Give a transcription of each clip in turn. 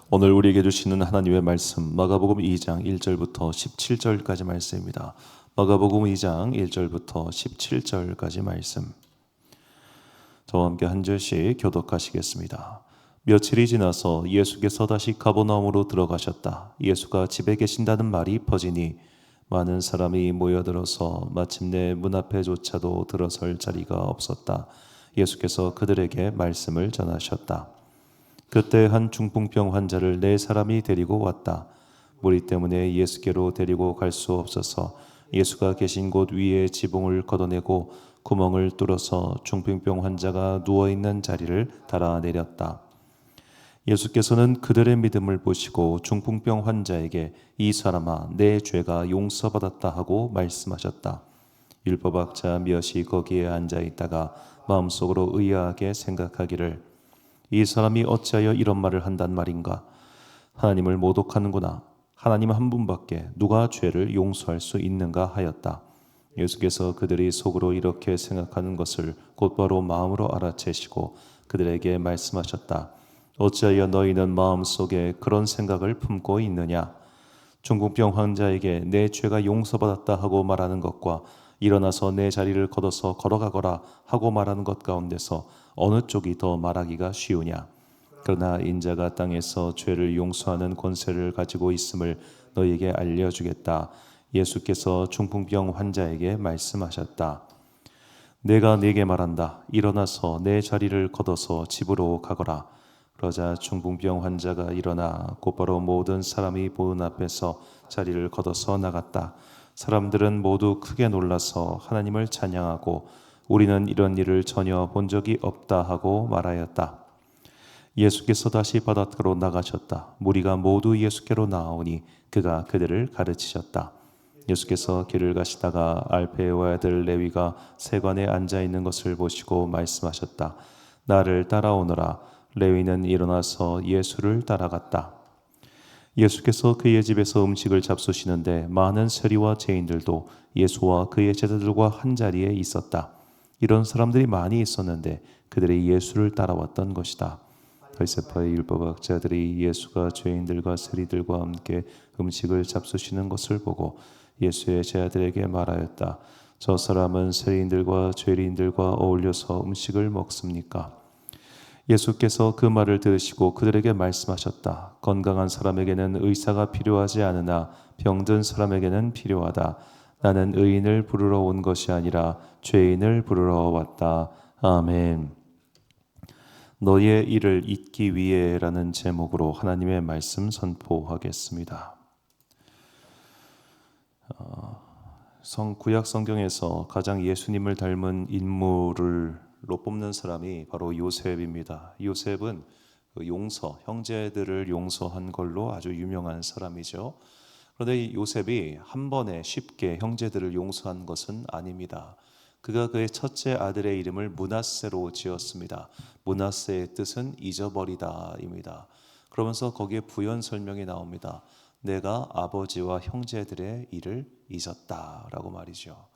오늘 우리에게 주시는 하나님의 말씀 마가복음 2장 1절부터 17절까지 말씀입니다. 마가복음 2장 1절부터 17절까지 말씀. 저와 함께 한 절씩 교독하시겠습니다. 며칠이 지나서 예수께서 다시 가버나움으로 들어가셨다. 예수가 집에 계신다는 말이 퍼지니 많은 사람이 모여들어서 마침내 문 앞에조차도 들어설 자리가 없었다. 예수께서 그들에게 말씀을 전하셨다. 그때 한 중풍병 환자를 4사람이 데리고 왔다. 무리 때문에 예수께로 데리고 갈 수 없어서 예수가 계신 곳 위에 지붕을 걷어내고 구멍을 뚫어서 중풍병 환자가 누워있는 자리를 달아내렸다. 예수께서는 그들의 믿음을 보시고 중풍병 환자에게 이 사람아 내 죄가 용서받았다 하고 말씀하셨다. 율법학자 몇이 거기에 앉아있다가 마음속으로 의아하게 생각하기를 이 사람이 어찌하여 이런 말을 한단 말인가? 하나님을 모독하는구나. 하나님 한 분밖에 누가 죄를 용서할 수 있는가 하였다. 예수께서 그들이 속으로 이렇게 생각하는 것을 곧바로 마음으로 알아채시고 그들에게 말씀하셨다. 어찌하여 너희는 마음속에 그런 생각을 품고 있느냐? 중풍병 환자에게 내 죄가 용서받았다 하고 말하는 것과 일어나서 내 자리를 걷어서 걸어가거라 하고 말하는 것 가운데서 어느 쪽이 더 말하기가 쉬우냐? 그러나 인자가 땅에서 죄를 용서하는 권세를 가지고 있음을 너희에게 알려주겠다. 예수께서 중풍병 환자에게 말씀하셨다. 내가 네게 말한다. 일어나서 내 자리를 걷어서 집으로 가거라. 그러자 중풍병 환자가 일어나 곧바로 모든 사람이 보는 앞에서 자리를 걷어서 나갔다. 사람들은 모두 크게 놀라서 하나님을 찬양하고 우리는 이런 일을 전혀 본 적이 없다 하고 말하였다. 예수께서 다시 바닷가로 나가셨다. 무리가 모두 예수께로 나아오니 그가 그들을 가르치셨다. 예수께서 길을 가시다가 알페의 아들 레위가 세관에 앉아 있는 것을 보시고 말씀하셨다. 나를 따라오너라. 레위는 일어나서 예수를 따라갔다. 예수께서 그의 집에서 음식을 잡수시는데 많은 세리와 죄인들도 예수와 그의 제자들과 한 자리에 있었다. 이런 사람들이 많이 있었는데 그들이 예수를 따라왔던 것이다. 바리새파의 율법학자들이 예수가 죄인들과 세리들과 함께 음식을 잡수시는 것을 보고 예수의 제자들에게 말하였다. 저 사람은 세리인들과 죄인들과 어울려서 음식을 먹습니까? 예수께서 그 말을 들으시고 그들에게 말씀하셨다. 건강한 사람에게는 의사가 필요하지 않으나 병든 사람에게는 필요하다. 나는 의인을 부르러 온 것이 아니라 죄인을 부르러 왔다. 아멘. 너의 일을 잊기 위해라는 제목으로 하나님의 말씀 선포하겠습니다. 구약 성경에서 가장 예수님을 닮은 인물로 뽑는 사람이 바로 요셉입니다. 요셉은 형제들을 용서한 걸로 아주 유명한 사람이죠. 그런데 요셉이 한 번에 쉽게 형제들을 용서한 것은 아닙니다. 그가 그의 첫째 아들의 이름을 므낫세로 지었습니다. 므낫세의 뜻은 잊어버리다입니다. 그러면서 거기에 부연 설명이 나옵니다. 내가 아버지와 형제들의 일을 잊었다라고 말이죠.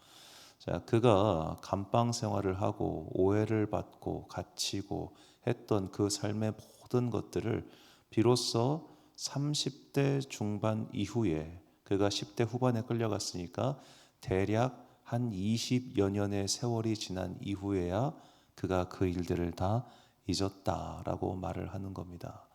자, 그가 감방 생활을 하고 오해를 받고 갇히고 했던 그 삶의 모든 것들을 비로소 30대 중반 이후에 그가 10대 후반에 끌려갔으니까 대략 한 20여 년의 세월이 지난 이후에야 그가 그 일들을 다 잊었다라고 말을 하는 겁니다.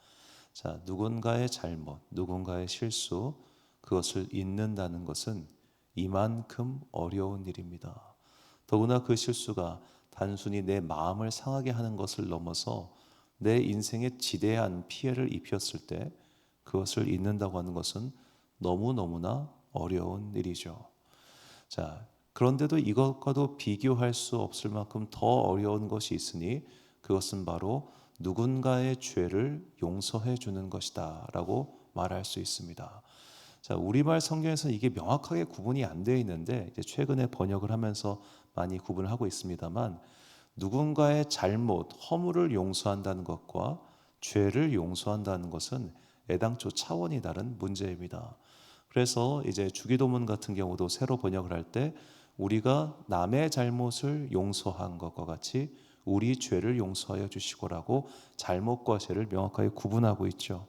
자, 누군가의 잘못, 누군가의 실수, 그것을 잊는다는 것은 이만큼 어려운 일입니다. 더구나 그 실수가 단순히 내 마음을 상하게 하는 것을 넘어서 내 인생에 지대한 피해를 입혔을 때 그것을 잊는다고 하는 것은 너무너무나 어려운 일이죠. 자, 그런데도 이것과도 비교할 수 없을 만큼 더 어려운 것이 있으니 그것은 바로 누군가의 죄를 용서해 주는 것이다 라고 말할 수 있습니다. 자, 우리말 성경에서 이게 명확하게 구분이 안 되어 있는데 이제 최근에 번역을 하면서 많이 구분을 하고 있습니다만 누군가의 잘못, 허물을 용서한다는 것과 죄를 용서한다는 것은 애당초 차원이 다른 문제입니다. 그래서 이제 주기도문 같은 경우도 새로 번역을 할 때 우리가 남의 잘못을 용서한 것과 같이 우리 죄를 용서하여 주시고라고 잘못과 죄를 명확하게 구분하고 있죠.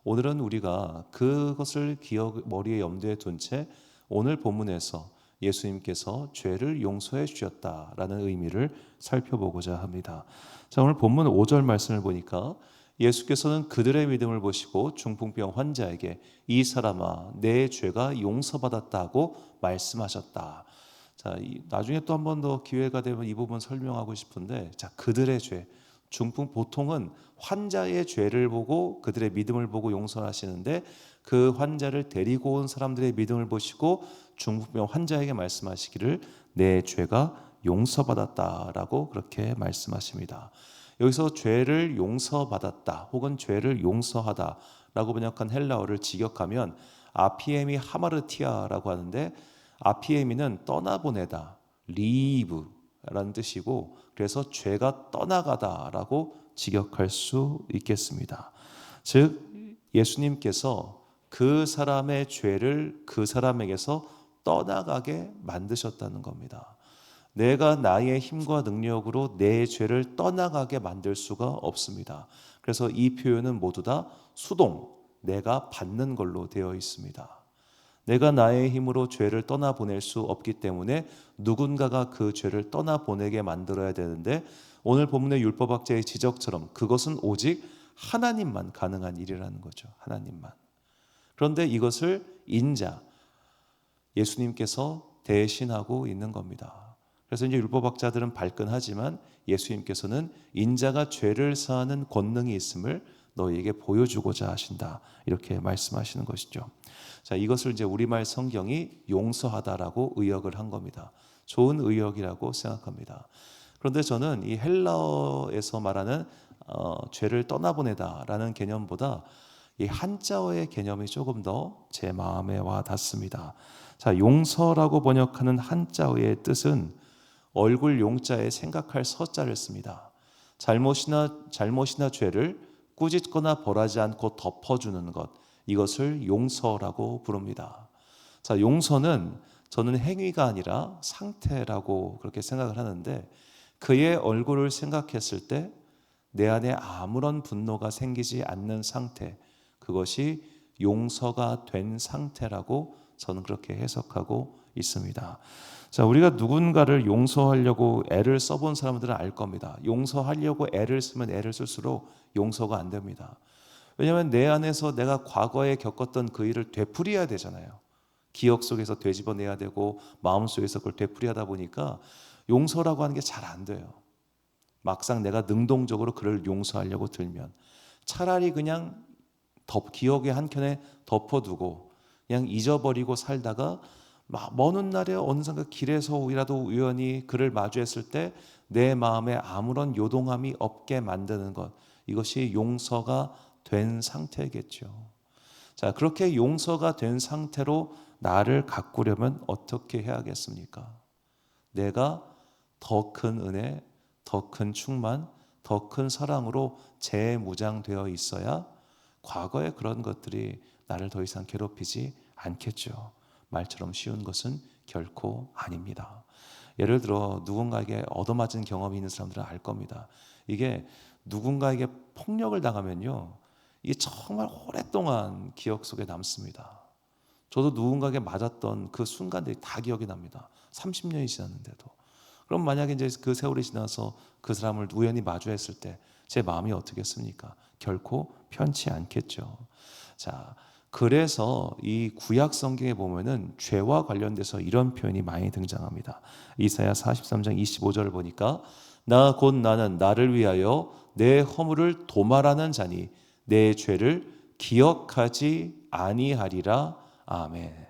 오늘은 우리가 그것을 머리에 염두에 둔 채 오늘 본문에서 예수님께서 죄를 용서해 주셨다라는 의미를 살펴보고자 합니다. 자, 오늘 본문 5절 말씀을 보니까 예수께서는 그들의 믿음을 보시고 중풍병 환자에게 이 사람아 내 죄가 용서받았다고 말씀하셨다. 자, 나중에 또 한 번 더 기회가 되면 이 부분 설명하고 싶은데, 자, 그들의 죄, 중풍 보통은 환자의 죄를 보고 그들의 믿음을 보고 용서하시는데 그 환자를 데리고 온 사람들의 믿음을 보시고 중풍병 환자에게 말씀하시기를 내 죄가 용서받았다라고 그렇게 말씀하십니다. 여기서 죄를 용서받았다 혹은 죄를 용서하다라고 번역한 헬라어를 직역하면 아피에미 하마르티아라고 하는데, 아피에미는 떠나보내다, 리브라는 뜻이고, 그래서 죄가 떠나가다라고 직역할 수 있겠습니다. 즉 예수님께서 그 사람의 죄를 그 사람에게서 떠나가게 만드셨다는 겁니다. 내가 나의 힘과 능력으로 내 죄를 떠나가게 만들 수가 없습니다. 그래서 이 표현은 모두 다 수동, 내가 받는 걸로 되어 있습니다. 내가 나의 힘으로 죄를 떠나보낼 수 없기 때문에 누군가가 그 죄를 떠나보내게 만들어야 되는데, 오늘 본문의 율법학자의 지적처럼 그것은 오직 하나님만 가능한 일이라는 거죠. 하나님만. 그런데 이것을 인자, 예수님께서 대신하고 있는 겁니다. 그래서 이제 율법학자들은 발끈하지만 예수님께서는 인자가 죄를 사하는 권능이 있음을 너희에게 보여주고자 하신다, 이렇게 말씀하시는 것이죠. 자, 이것을 이제 우리말 성경이 용서하다라고 의역을 한 겁니다. 좋은 의역이라고 생각합니다. 그런데 저는 이 헬라어에서 말하는 죄를 떠나보내다라는 개념보다 이 한자어의 개념이 조금 더 제 마음에 와 닿습니다. 자, 용서라고 번역하는 한자어의 뜻은 얼굴 용자에 생각할 서자를 씁니다. 잘못이나 죄를 꾸짖거나 벌하지 않고 덮어주는 것, 이것을 용서라고 부릅니다. 자, 용서는 저는 행위가 아니라 상태라고 그렇게 생각을 하는데, 그의 얼굴을 생각했을 때 내 안에 아무런 분노가 생기지 않는 상태, 그것이 용서가 된 상태라고 저는 그렇게 해석하고 있습니다. 자, 우리가 누군가를 용서하려고 애를 써본 사람들은 알 겁니다. 용서하려고 애를 쓰면 애를 쓸수록 용서가 안 됩니다. 왜냐하면 내 안에서 내가 과거에 겪었던 그 일을 되풀이해야 되잖아요. 기억 속에서 되짚어내야 되고 마음속에서 그걸 되풀이하다 보니까 용서라고 하는 게 잘 안 돼요. 막상 내가 능동적으로 그를 용서하려고 들면 차라리 그냥 기억의 한켠에 덮어두고 그냥 잊어버리고 살다가 먼 날에 어느 순간 길에서라도 우연히 그를 마주했을 때 내 마음에 아무런 요동함이 없게 만드는 것, 이것이 용서가 된 상태겠죠. 자, 그렇게 용서가 된 상태로 나를 가꾸려면 어떻게 해야겠습니까? 내가 더 큰 은혜, 더 큰 충만, 더 큰 사랑으로 재무장되어 있어야 과거의 그런 것들이 나를 더 이상 괴롭히지 않겠죠. 말처럼 쉬운 것은 결코 아닙니다. 예를 들어 누군가에게 얻어맞은 경험이 있는 사람들은 알 겁니다. 이게 누군가에게 폭력을 당하면요, 이게 정말 오랫동안 기억 속에 남습니다. 저도 누군가에게 맞았던 그 순간들이 다 기억이 납니다. 30년이 지났는데도. 그럼 만약에 이제 그 세월이 지나서 그 사람을 우연히 마주했을 때 제 마음이 어떻겠습니까? 결코 편치 않겠죠. 자, 그래서 이 구약 성경에 보면은 죄와 관련돼서 이런 표현이 많이 등장합니다. 이사야 43장 25절을 보니까 나 곧 나는 나를 위하여 내 허물을 도말하는 자니 내 죄를 기억하지 아니하리라. 아멘.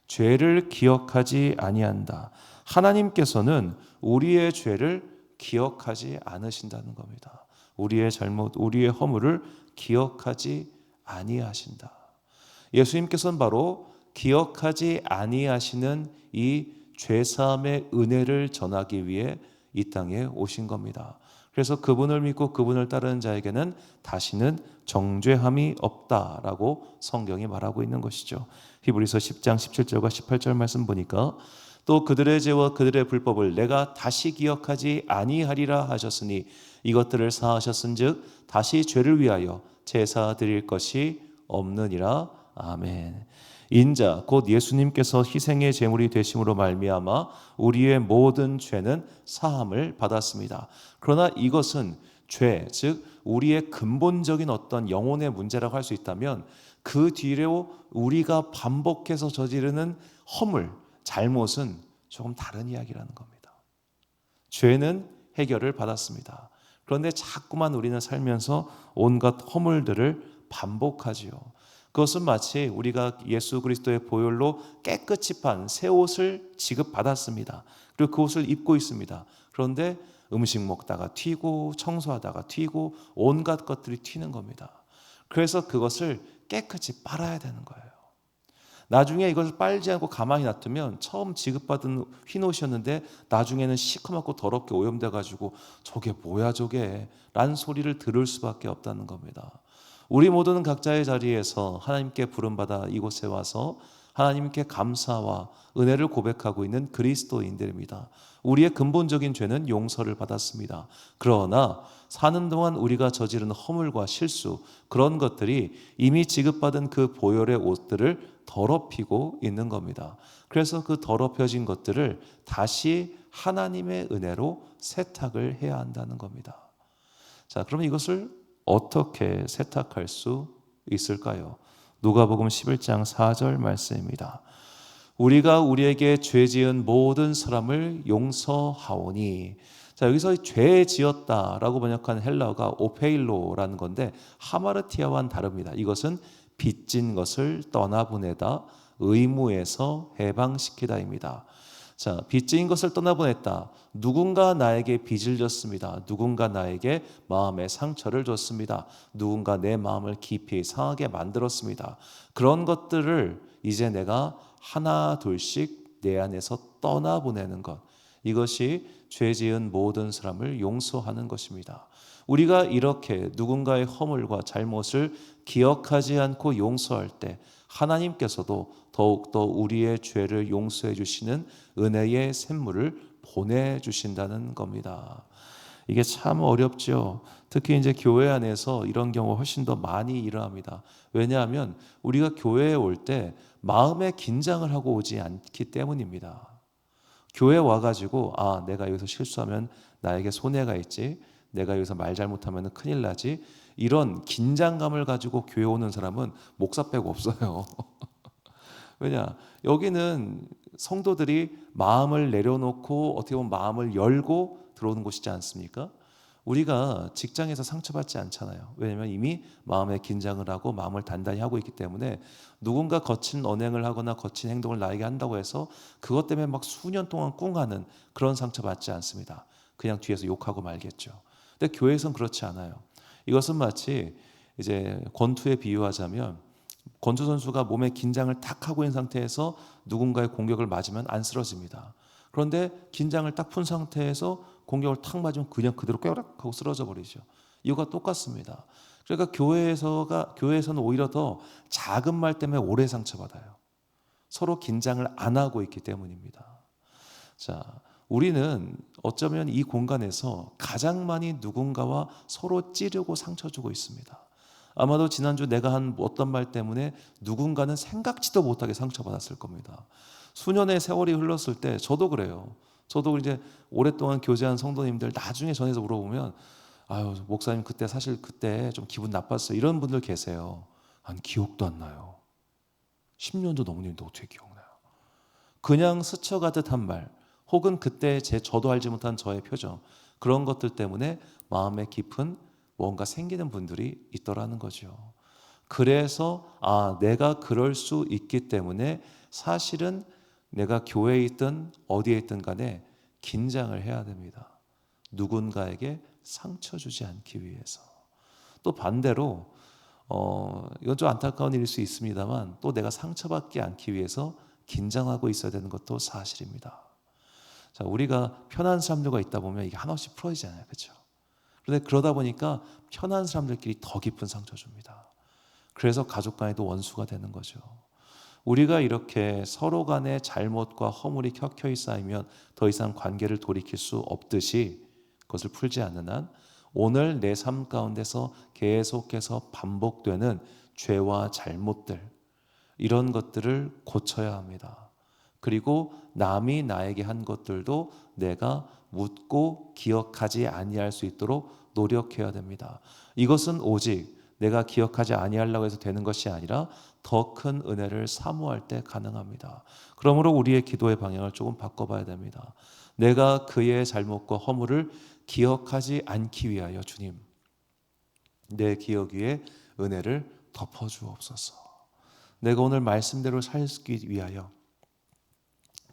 죄를 기억하지 아니한다. 하나님께서는 우리의 죄를 기억하지 않으신다는 겁니다. 우리의 잘못, 우리의 허물을 기억하지 아니하신다. 예수님께서는 바로 기억하지 아니하시는 이 죄사함의 은혜를 전하기 위해 이 땅에 오신 겁니다. 그래서 그분을 믿고 그분을 따르는 자에게는 다시는 정죄함이 없다라고 성경이 말하고 있는 것이죠. 히브리서 10장 17절과 18절 말씀 보니까 또 그들의 죄와 그들의 불법을 내가 다시 기억하지 아니하리라 하셨으니 이것들을 사하셨은즉 다시 죄를 위하여 제사 드릴 것이 없느니라. 아멘. 인자 곧 예수님께서 희생의 제물이 되심으로 말미암아 우리의 모든 죄는 사함을 받았습니다. 그러나 이것은 죄, 즉 우리의 근본적인 어떤 영혼의 문제라고 할 수 있다면 그 뒤로 우리가 반복해서 저지르는 허물, 잘못은 조금 다른 이야기라는 겁니다. 죄는 해결을 받았습니다. 그런데 자꾸만 우리는 살면서 온갖 허물들을 반복하지요. 그것은 마치 우리가 예수 그리스도의 보혈로 깨끗이 판 새 옷을 지급받았습니다. 그리고 그 옷을 입고 있습니다. 그런데 음식 먹다가 튀고 청소하다가 튀고 온갖 것들이 튀는 겁니다. 그래서 그것을 깨끗이 빨아야 되는 거예요. 나중에 이것을 빨지 않고 가만히 놔두면 처음 지급받은 흰 옷이었는데 나중에는 시커멓고 더럽게 오염돼 가지고 저게 뭐야 저게 라는 소리를 들을 수밖에 없다는 겁니다. 우리 모두는 각자의 자리에서 하나님께 부름받아 이곳에 와서 하나님께 감사와 은혜를 고백하고 있는 그리스도인들입니다. 우리의 근본적인 죄는 용서를 받았습니다. 그러나 사는 동안 우리가 저지른 허물과 실수, 그런 것들이 이미 지급받은 그 보혈의 옷들을 더럽히고 있는 겁니다. 그래서 그 더럽혀진 것들을 다시 하나님의 은혜로 세탁을 해야 한다는 겁니다. 자, 그러면 이것을 어떻게 세탁할 수 있을까요? 누가복음 11장 4절 말씀입니다. 우리가 우리에게 죄 지은 모든 사람을 용서하오니. 자, 여기서 죄 지었다라고 번역한 헬라어가 오페일로라는 건데 하마르티아와는 다릅니다. 이것은 빚진 것을 떠나보내다, 의무에서 해방시키다입니다. 자, 빚진 것을 떠나보냈다. 누군가 나에게 빚을 졌습니다. 누군가 나에게 마음의 상처를 줬습니다. 누군가 내 마음을 깊이 상하게 만들었습니다. 그런 것들을 이제 내가 하나 둘씩 내 안에서 떠나보내는 것, 이것이 죄 지은 모든 사람을 용서하는 것입니다. 우리가 이렇게 누군가의 허물과 잘못을 기억하지 않고 용서할 때 하나님께서도 더욱더 우리의 죄를 용서해 주시는 은혜의 샘물을 보내주신다는 겁니다. 이게 참 어렵죠. 특히 이제 교회 안에서 이런 경우 훨씬 더 많이 일어납니다. 왜냐하면 우리가 교회에 올 때 마음의 긴장을 하고 오지 않기 때문입니다. 교회 와가지고 내가 여기서 실수하면 나에게 손해가 있지, 내가 여기서 말 잘못하면 큰일 나지, 이런 긴장감을 가지고 교회 오는 사람은 목사 빼고 없어요. 왜냐? 여기는 성도들이 마음을 내려놓고 어떻게 보면 마음을 열고 들어오는 곳이지 않습니까? 우리가 직장에서 상처받지 않잖아요. 왜냐하면 이미 마음에 긴장을 하고 마음을 단단히 하고 있기 때문에 누군가 거친 언행을 하거나 거친 행동을 나에게 한다고 해서 그것 때문에 막 수년 동안 꿍하는 그런 상처받지 않습니다. 그냥 뒤에서 욕하고 말겠죠. 근데 교회에서는 그렇지 않아요. 이것은 마치 이제 권투에 비유하자면 권투 선수가 몸에 긴장을 탁 하고 있는 상태에서 누군가의 공격을 맞으면 안 쓰러집니다. 그런데 긴장을 딱 푼 상태에서 공격을 탁 맞으면 그냥 그대로 꿰락 하고 쓰러져 버리죠. 이유가 똑같습니다. 그러니까 교회에서는 오히려 더 작은 말 때문에 오래 상처받아요. 서로 긴장을 안 하고 있기 때문입니다. 자, 우리는 어쩌면 이 공간에서 가장 많이 누군가와 서로 찌르고 상처 주고 있습니다. 아마도 지난주 내가 한 어떤 말 때문에 누군가는 생각지도 못하게 상처받았을 겁니다. 수년의 세월이 흘렀을 때 저도 그래요. 저도 이제 오랫동안 교제한 성도님들 나중에 전해서 물어보면 목사님 사실 그때 좀 기분 나빴어요. 이런 분들 계세요. 기억도 안 나요. 10년도 넘었는데 어떻게 기억나요? 그냥 스쳐가듯 한 말, 혹은 그때 저도 알지 못한 저의 표정, 그런 것들 때문에 마음에 깊은 뭔가 생기는 분들이 있더라는 거죠. 그래서 내가 그럴 수 있기 때문에 사실은 내가 교회에 있든 어디에 있든 간에 긴장을 해야 됩니다. 누군가에게 상처 주지 않기 위해서. 또 반대로 이건 좀 안타까운 일일 수 있습니다만 또 내가 상처받지 않기 위해서 긴장하고 있어야 되는 것도 사실입니다. 자, 우리가 편한 사람들과 있다 보면 이게 하나씩 풀어지잖아요. 그렇죠? 그런데 그러다 보니까 편한 사람들끼리 더 깊은 상처 줍니다. 그래서 가족 간에도 원수가 되는 거죠. 우리가 이렇게 서로 간의 잘못과 허물이 켜켜이 쌓이면 더 이상 관계를 돌이킬 수 없듯이 그것을 풀지 않는 한 오늘 내 삶 가운데서 계속해서 반복되는 죄와 잘못들, 이런 것들을 고쳐야 합니다. 그리고 남이 나에게 한 것들도 내가 묻고 기억하지 아니할 수 있도록 노력해야 됩니다. 이것은 오직 내가 기억하지 아니하려고 해서 되는 것이 아니라 더 큰 은혜를 사모할 때 가능합니다. 그러므로 우리의 기도의 방향을 조금 바꿔봐야 됩니다. 내가 그의 잘못과 허물을 기억하지 않기 위하여 주님, 내 기억 위에 은혜를 덮어주옵소서. 내가 오늘 말씀대로 살기 위하여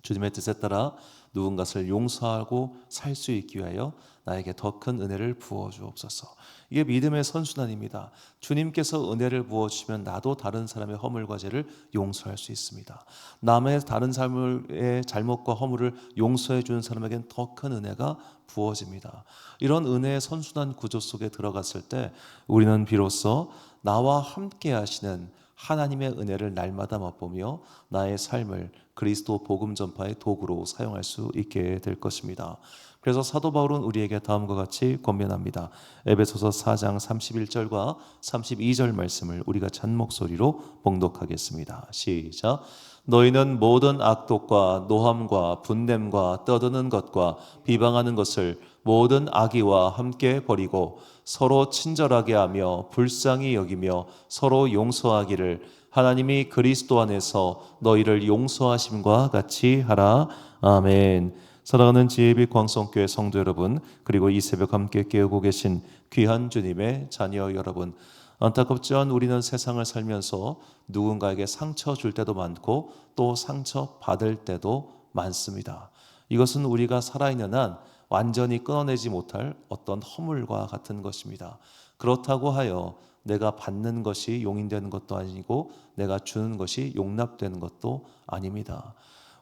주님의 뜻에 따라 누군가를 용서하고 살 수 있기 위하여 나에게 더 큰 은혜를 부어주옵소서. 이게 믿음의 선순환입니다. 주님께서 은혜를 부어주시면 나도 다른 사람의 허물과 죄를 용서할 수 있습니다. 남의 다른 사람의 잘못과 허물을 용서해 주는 사람에겐 더 큰 은혜가 부어집니다. 이런 은혜의 선순환 구조 속에 들어갔을 때 우리는 비로소 나와 함께 하시는 하나님의 은혜를 날마다 맛보며 나의 삶을 그리스도 복음 전파의 도구로 사용할 수 있게 될 것입니다. 그래서 사도 바울은 우리에게 다음과 같이 권면합니다. 에베소서 4장 31절과 32절 말씀을 우리가 잔 목소리로 봉독하겠습니다. 시작. 너희는 모든 악독과 노함과 분냄과 떠드는 것과 비방하는 것을 모든 악의와 함께 버리고 서로 친절하게 하며 불쌍히 여기며 서로 용서하기를 하나님이 그리스도 안에서 너희를 용서하심과 같이 하라. 아멘. 사랑하는 지혜빛 광성교회 성도 여러분, 그리고 이 새벽 함께 깨우고 계신 귀한 주님의 자녀 여러분, 안타깝지만 우리는 세상을 살면서 누군가에게 상처 줄 때도 많고 또 상처 받을 때도 많습니다. 이것은 우리가 살아있는 한 완전히 끊어내지 못할 어떤 허물과 같은 것입니다. 그렇다고 하여 내가 받는 것이 용인되는 것도 아니고 내가 주는 것이 용납되는 것도 아닙니다.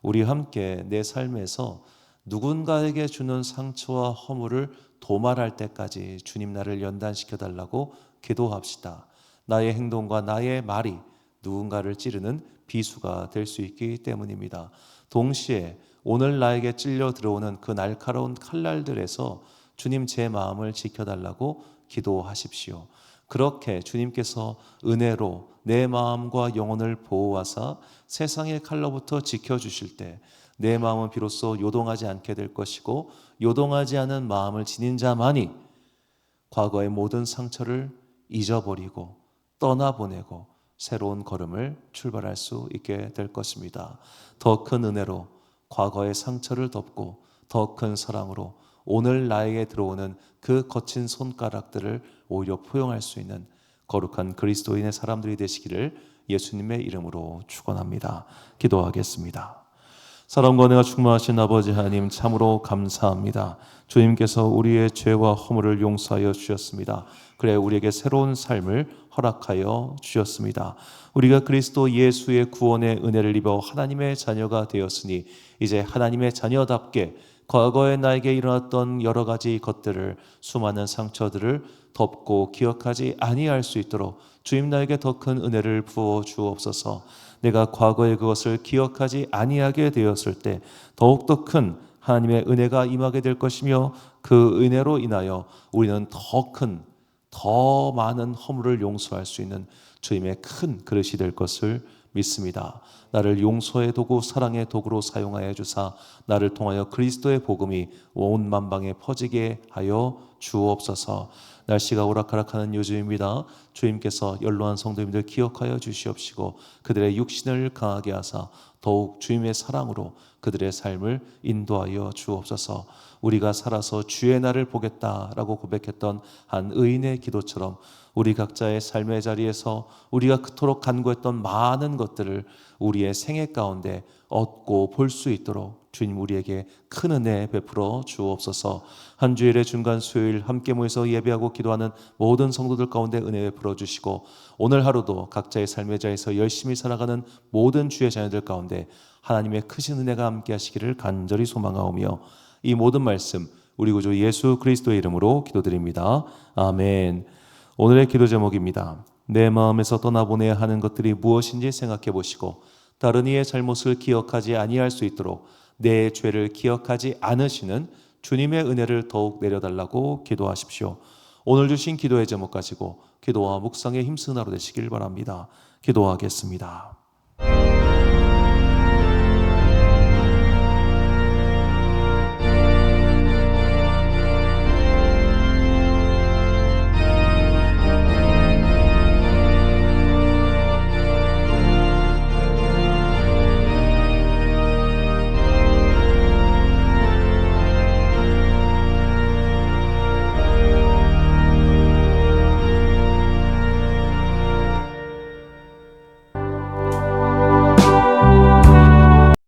우리 함께 내 삶에서 누군가에게 주는 상처와 허물을 도말할 때까지 주님 나를 연단시켜 달라고 기도합시다. 나의 행동과 나의 말이 누군가를 찌르는 비수가 될 수 있기 때문입니다. 동시에 오늘 나에게 찔려 들어오는 그 날카로운 칼날들에서 주님 제 마음을 지켜달라고 기도하십시오. 그렇게 주님께서 은혜로 내 마음과 영혼을 보호하사 세상의 칼로부터 지켜주실 때 내 마음은 비로소 요동하지 않게 될 것이고, 요동하지 않은 마음을 지닌 자만이 과거의 모든 상처를 잊어버리고 떠나보내고 새로운 걸음을 출발할 수 있게 될 것입니다. 더 큰 은혜로 과거의 상처를 덮고 더 큰 사랑으로 오늘 나에게 들어오는 그 거친 손가락들을 오히려 포용할 수 있는 거룩한 그리스도인의 사람들이 되시기를 예수님의 이름으로 축원합니다. 기도하겠습니다. 사랑과 은혜가 충만하신 아버지 하나님, 참으로 감사합니다. 주님께서 우리의 죄와 허물을 용서하여 주셨습니다. 그래 우리에게 새로운 삶을 허락하여 주셨습니다. 우리가 그리스도 예수의 구원의 은혜를 입어 하나님의 자녀가 되었으니 이제 하나님의 자녀답게 과거에 나에게 일어났던 여러 가지 것들을, 수많은 상처들을 덮고 기억하지 아니할 수 있도록 주님 나에게 더 큰 은혜를 부어 주옵소서. 내가 과거의 그것을 기억하지 아니하게 되었을 때 더욱더 큰 하나님의 은혜가 임하게 될 것이며, 그 은혜로 인하여 우리는 더 많은 허물을 용서할 수 있는 주님의 큰 그릇이 될 것을 믿습니다. 나를 용서의 도구, 사랑의 도구로 사용하여 주사 나를 통하여 그리스도의 복음이 온 만방에 퍼지게 하여 주옵소서. 날씨가 오락가락하는 요즘입니다. 주님께서 연로한 성도님들 기억하여 주시옵시고 그들의 육신을 강하게 하사 더욱 주님의 사랑으로 그들의 삶을 인도하여 주옵소서. 우리가 살아서 주의 날을 보겠다라고 고백했던 한 의인의 기도처럼 우리 각자의 삶의 자리에서 우리가 그토록 간구했던 많은 것들을 우리의 생애 가운데 얻고 볼 수 있도록 주님 우리에게 큰 은혜 베풀어 주옵소서. 한 주일의 중간 수요일 함께 모여서 예배하고 기도하는 모든 성도들 가운데 은혜 베풀어 주시고, 오늘 하루도 각자의 삶의 자리에서 열심히 살아가는 모든 주의 자녀들 가운데 하나님의 크신 은혜가 함께 하시기를 간절히 소망하오며, 이 모든 말씀 우리 구주 예수 그리스도의 이름으로 기도드립니다. 아멘. 오늘의 기도 제목입니다. 내 마음에서 떠나보내야 하는 것들이 무엇인지 생각해 보시고 다른 이의 잘못을 기억하지 아니할 수 있도록 내 죄를 기억하지 않으시는 주님의 은혜를 더욱 내려달라고 기도하십시오. 오늘 주신 기도의 제목 가지고 기도와 묵상에 힘쓰는 하루 되시길 바랍니다. 기도하겠습니다.